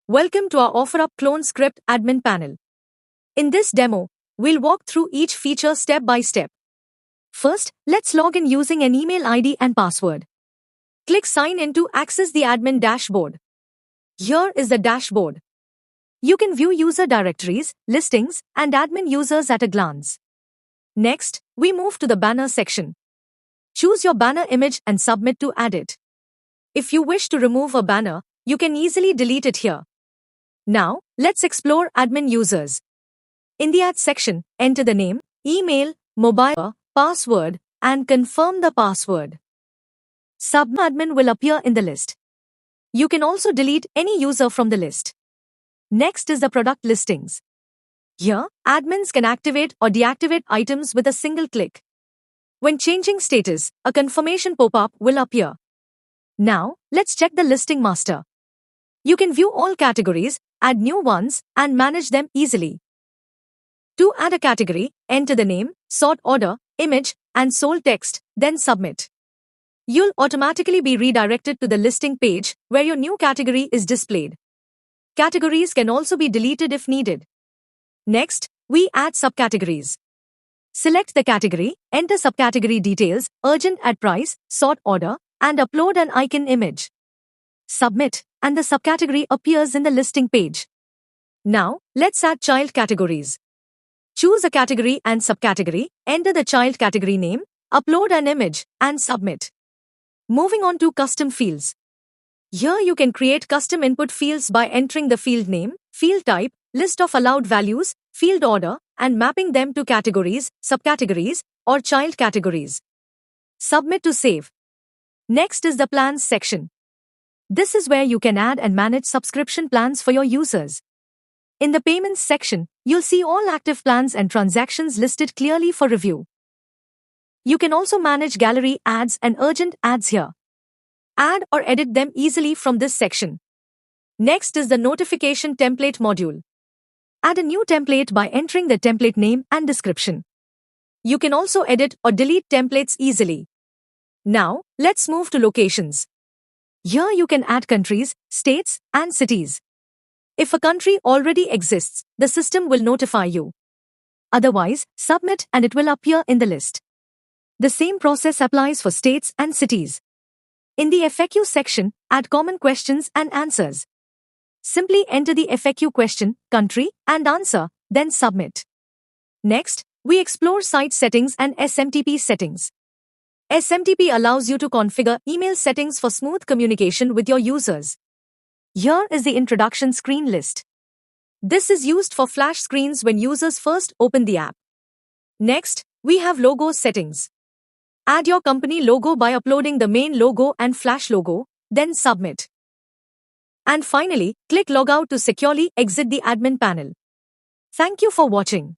Welcome to our OfferUp Clone Script admin panel. In this demo, we'll walk through each feature step by step. First, let's log in using an email ID and password. Click Sign in to access the admin dashboard. Here is the dashboard. You can view user directories, listings, and admin users at a glance. Next, we move to the banner section. Choose your banner image and submit to add it. If you wish to remove a banner, you can easily delete it here. Now, let's explore admin users. In the Add section, enter the name, email, mobile, password, and confirm the password. Subadmin will appear in the list. You can also delete any user from the list. Next is the product listings. Here, admins can activate or deactivate items with a single click. When changing status, a confirmation pop-up will appear. Now, let's check the listing master. You can view all categories, add new ones, and manage them easily. To add a category, enter the name, sort order, image, and sold text, then submit. You'll automatically be redirected to the listing page where your new category is displayed. Categories can also be deleted if needed. Next, we add subcategories. Select the category, enter subcategory details, urgent add price, sort order, and upload an icon image. Submit, and the subcategory appears in the listing page. Now, let's add child categories. Choose a category and subcategory, enter the child category name, upload an image, and submit. Moving on to custom fields. Here you can create custom input fields by entering the field name, field type, list of allowed values, field order, and mapping them to categories, subcategories, or child categories. Submit to save. Next is the plans section. This is where you can add and manage subscription plans for your users. In the payments section, you'll see all active plans and transactions listed clearly for review. You can also manage gallery ads and urgent ads here. Add or edit them easily from this section. Next is the notification template module. Add a new template by entering the template name and description. You can also edit or delete templates easily. Now, let's move to locations. Here you can add countries, states, and cities. If a country already exists, the system will notify you. Otherwise, submit and it will appear in the list. The same process applies for states and cities. In the FAQ section, add common questions and answers. Simply enter the FAQ question, country, and answer, then submit. Next, we explore site settings and SMTP settings. SMTP allows you to configure email settings for smooth communication with your users. Here is the introduction screen list. This is used for flash screens when users first open the app. Next, we have logo settings. Add your company logo by uploading the main logo and flash logo, then submit. And finally, click Logout to securely exit the admin panel. Thank you for watching.